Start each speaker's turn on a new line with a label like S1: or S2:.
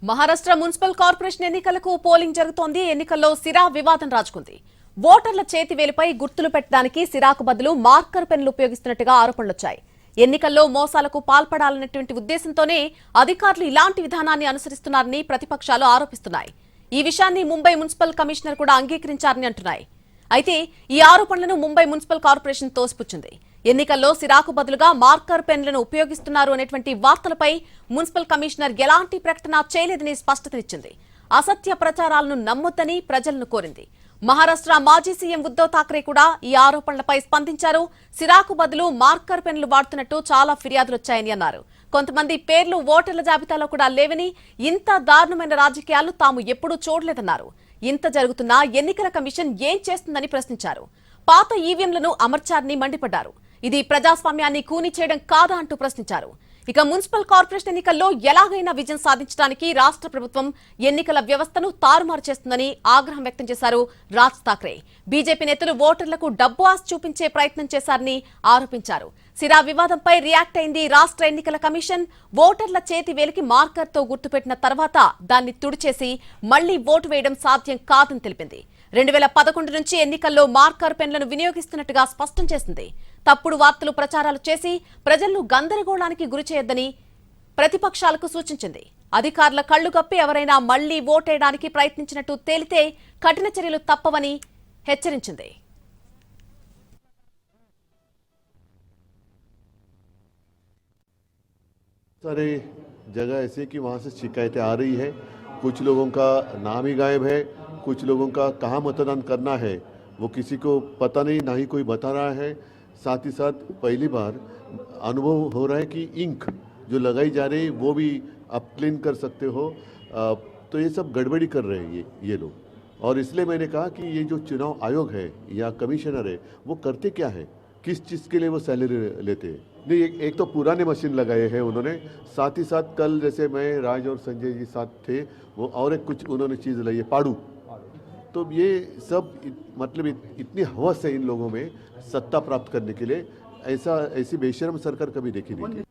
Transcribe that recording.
S1: Maharashtra municipal corporation ఎన్నికలకు polling జరుగుతోంది. ఎన్నికల్లో సిరా వివాదం రాజుకుంది. ఓటర్ల చేతివేలుపై గుర్తులు పెట్టడానికి సిరాకు బదులు మార్కర్ పెన్లు ఉపయోగిస్తున్నట్టుగా ఆరోపణలొచ్చాయి. ఎన్నికల్లో మోసాలకు పాల్పడాలన్నటువంటి ఉద్దేశంతోనే అధికారులు ఇలాంటి విధానాన్ని అనుసరిస్తున్నారని ప్రతిపక్షాలు ఆరోపిస్తున్నాయి. ఈ విషయాన్ని ముంబై మున్సిపల్ కమిషనర్ కూడా అంగీకరించారని అంటున్నాయి. అయితే ఈ ఆరోపణలను ముంబై మున్సిపల్ కార్పొరేషన్ తోసిపుచ్చింది. ఎన్నికల్లో సిరాకు బదులుగా మార్కర్ పెన్లను ఉపయోగిస్తున్నారు అనేటువంటి వార్తలపై మున్సిపల్ కమిషనర్ ఎలాంటి ప్రకటన చేయలేదని స్పష్టతనిచ్చింది. అసత్య ప్రచారాలను నమ్మొద్దని ప్రజలను కోరింది. మహారాష్ట్ర మాజీ సీఎం ఉద్దవ్ ఠాక్రే కూడా ఈ ఆరోపణలపై స్పందించారు. సిరాకు బదులు మార్కర్ పెన్లు వాడుతున్నట్టు చాలా ఫిర్యాదులొచ్చాయని అన్నారు. కొంతమంది పేర్లు ఓటర్ల జాబితాలో కూడా లేవని, ఇంత దారుణమైన రాజకీయాలు తాము ఎప్పుడూ చూడలేదన్నారు. ఇంత జరుగుతున్నా ఎన్నికల కమిషన్ ఏం చేస్తుందని ప్రశ్నించారు. పాత ఈవీఎంలను అమర్చారని మండిపడ్డారు. ఇది ప్రజాస్వామ్యాన్ని కూని చేయడం కాదా అంటూ ప్రశ్నించారు. ఇక మున్సిపల్ కార్పొరేషన్ ఎన్నికల్లో ఎలాగైనా విజయం సాధించడానికి రాష్ట్ర ప్రభుత్వం ఎన్నికల వ్యవస్థను తారుమారు చేస్తుందని ఆగ్రహం వ్యక్తం చేశారు రాజ్ ఠాక్రే. బీజేపీ నేతలు ఓటర్లకు డబ్బు ఆశ చూపించే ప్రయత్నం చేశారని ఆరోపించారు. సిరా వివాదంపై రియాక్ట్ అయింది రాష్ట్ర ఎన్నికల కమిషన్. ఓటర్ల చేతి వేలికి మార్కర్తో గుర్తుపెట్టిన తర్వాత దాన్ని తుడిచేసి మళ్లీ ఓటు వేయడం సాధ్యం కాదని తెలిపింది. 2011 నుంచి ఎన్నికల్లో మార్కర్ పెన్లను వినియోగిస్తున్నట్టుగా స్పష్టం చేసింది. తప్పుడు వార్తలు ప్రచారాలు చేసి ప్రజలను గందరగోళానికి గురిచేయొద్దని ప్రతిపక్షాలకు సూచించింది. అధికారుల కళ్లు కప్పి ఎవరైనా మళ్లీ ఓటేయడానికి ప్రయత్నించినట్టు తేలితే కఠిన చర్యలు తప్పవని హెచ్చరించింది.
S2: सारे जगह ऐसे कि वहाँ से शिकायतें आ रही है। कुछ लोगों का नाम ही गायब है, कुछ लोगों का कहाँ मतदान करना है वो किसी को पता नहीं, ना ही कोई बता रहा है। साथ ही साथ पहली बार अनुभव हो रहा है कि इंक जो लगाई जा रही है वो भी आप क्लीन कर सकते हो। तो ये सब गड़बड़ी कर रहे हैं ये लोग, और इसलिए मैंने कहा कि ये जो चुनाव आयोग है या कमिश्नर है वो करते क्या है, किस चीज़ के लिए वो सैलरी लेते हैं। नहीं, एक तो पुराने मशीन लगाए हैं उन्होंने, साथ ही साथ कल जैसे मैं राज और संजय जी साथ थे वो और एक कुछ उन्होंने चीज़ लाई है पाड़ू। तो ये सब मतलब इतनी हवस है इन लोगों में सत्ता प्राप्त करने के लिए, ऐसी बेशर्म सरकार कभी देखी नहीं।